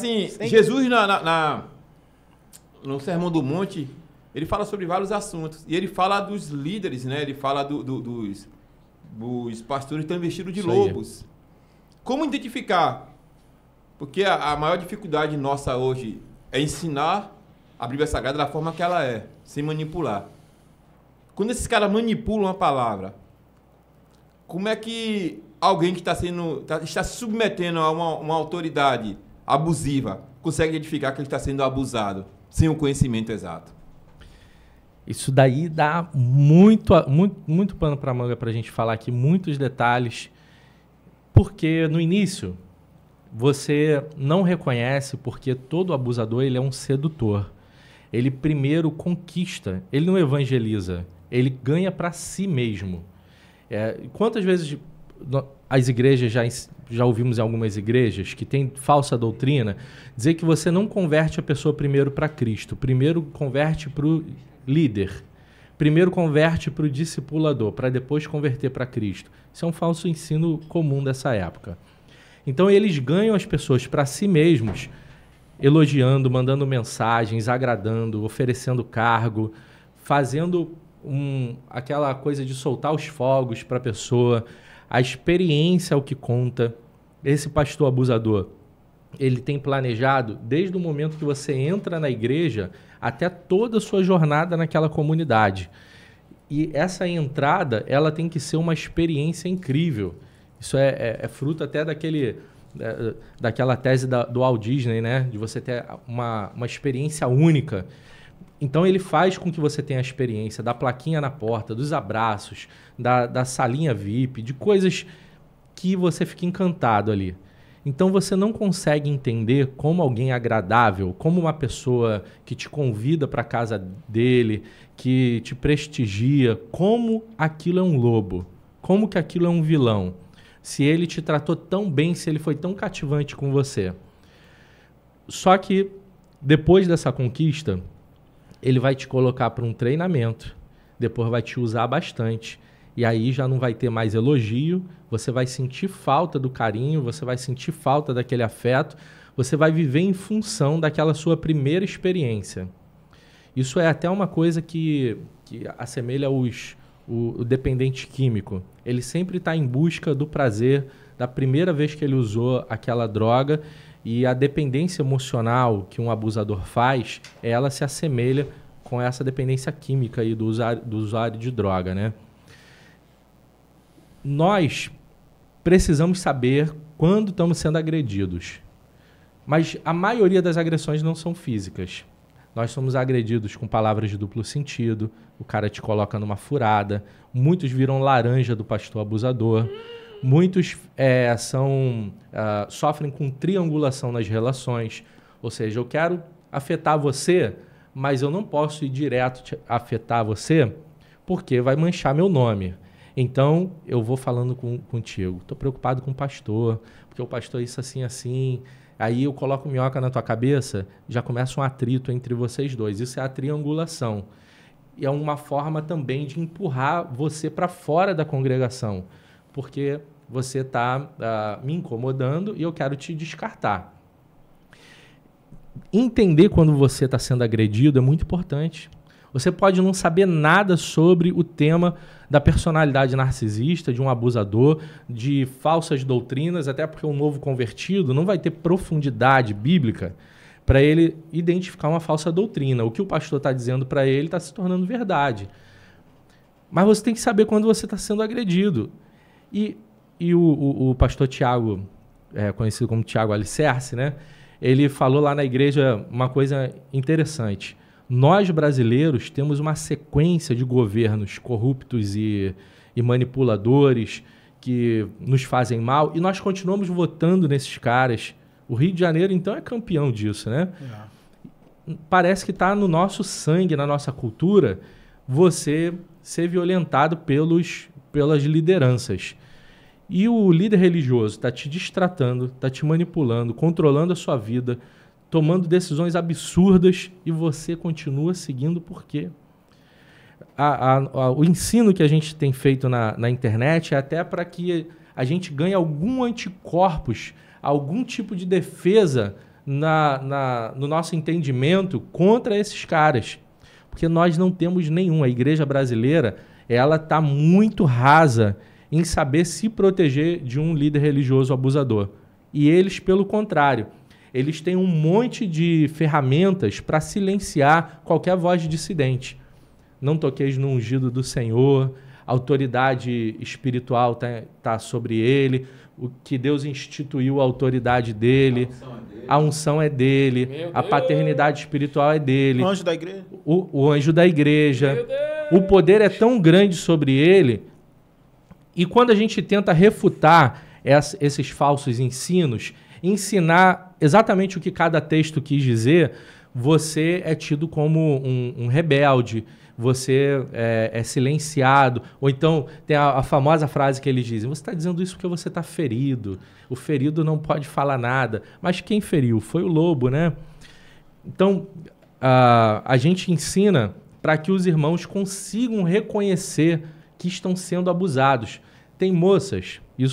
Assim, Jesus, no Sermão do Monte, ele fala sobre vários assuntos. E ele fala dos líderes, né? Ele fala dos pastores que estão vestidos de lobos. Como identificar? Porque a maior dificuldade nossa hoje é ensinar a Bíblia Sagrada da forma que ela é, sem manipular. Quando esses caras manipulam a palavra, como é que alguém que está se submetendo a uma autoridade abusiva consegue identificar que ele está sendo abusado sem o conhecimento exato? Isso daí dá muito pano para manga para a gente falar aqui, muitos detalhes, porque no início você não reconhece, porque todo abusador ele é um sedutor. Ele primeiro conquista, ele não evangeliza, ele ganha para si mesmo. Quantas vezes as igrejas, já ouvimos em algumas igrejas, que tem falsa doutrina, dizer que você não converte a pessoa primeiro para Cristo, primeiro converte para o líder, primeiro converte para o discipulador, para depois converter para Cristo. Isso é um falso ensino comum dessa época. Então eles ganham as pessoas para si mesmos, elogiando, mandando mensagens, agradando, oferecendo cargo, fazendo aquela coisa de soltar os fogos para a pessoa. A experiência é o que conta. Esse pastor abusador, ele tem planejado, desde o momento que você entra na igreja, até toda a sua jornada naquela comunidade. E essa entrada, ela tem que ser uma experiência incrível. Isso é fruto até daquela tese do Walt Disney, né? De você ter uma experiência única. Então ele faz com que você tenha a experiência da plaquinha na porta, dos abraços, da salinha VIP, de coisas que você fica encantado ali. Então você não consegue entender como alguém agradável, como uma pessoa que te convida para a casa dele, que te prestigia, como aquilo é um lobo, como que aquilo é um vilão. Se ele te tratou tão bem, se ele foi tão cativante com você. Só que depois dessa conquista, ele vai te colocar para um treinamento, depois vai te usar bastante, e aí já não vai ter mais elogio, você vai sentir falta do carinho, você vai sentir falta daquele afeto, você vai viver em função daquela sua primeira experiência. Isso é até uma coisa que assemelha o dependente químico. Ele sempre está em busca do prazer da primeira vez que ele usou aquela droga, e a dependência emocional que um abusador faz, ela se assemelha com essa dependência química aí do usuário de droga, né? Nós precisamos saber quando estamos sendo agredidos. Mas a maioria das agressões não são físicas. Nós somos agredidos com palavras de duplo sentido, o cara te coloca numa furada, muitos viram laranja do pastor abusador, muitos sofrem com triangulação nas relações, ou seja, eu quero afetar você, mas eu não posso ir direto afetar você porque vai manchar meu nome. Então, eu vou falando contigo, estou preocupado com o pastor, porque o pastor é isso assim, assim. Aí eu coloco minhoca na tua cabeça, já começa um atrito entre vocês dois. Isso é a triangulação. E é uma forma também de empurrar você para fora da congregação, porque você está me incomodando e eu quero te descartar. Entender quando você está sendo agredido é muito importante. Você pode não saber nada sobre o tema da personalidade narcisista, de um abusador, de falsas doutrinas, até porque um novo convertido não vai ter profundidade bíblica para ele identificar uma falsa doutrina. O que o pastor está dizendo para ele está se tornando verdade. Mas você tem que saber quando você está sendo agredido. E o pastor Tiago, conhecido como Tiago Alicerce, né? Ele falou lá na igreja uma coisa interessante. Nós, brasileiros, temos uma sequência de governos corruptos e manipuladores que nos fazem mal, e nós continuamos votando nesses caras. O Rio de Janeiro, então, é campeão disso, né? Parece que está no nosso sangue, na nossa cultura, você ser violentado pelas lideranças. E o líder religioso está te distratando, está te manipulando, controlando a sua vida, tomando decisões absurdas, e você continua seguindo por quê? O ensino que a gente tem feito na internet é até para que a gente ganhe algum anticorpos, algum tipo de defesa no nosso entendimento contra esses caras. Porque nós não temos nenhum. A igreja brasileira, ela está muito rasa em saber se proteger de um líder religioso abusador. E eles, pelo contrário, eles têm um monte de ferramentas para silenciar qualquer voz dissidente. Não toqueis no ungido do Senhor, a autoridade espiritual tá sobre ele, o que Deus instituiu a autoridade dele, a unção é dele, a paternidade espiritual é dele. O anjo da igreja. O anjo da igreja. O poder é tão grande sobre ele. E quando a gente tenta refutar esses falsos ensinos, ensinar exatamente o que cada texto quis dizer, você é tido como um rebelde, você é silenciado. Ou então tem a famosa frase que eles dizem: você está dizendo isso porque você está ferido. O ferido não pode falar nada. Mas quem feriu? Foi o lobo, né? Então, a gente ensina para que os irmãos consigam reconhecer que estão sendo abusados. Tem moças, isso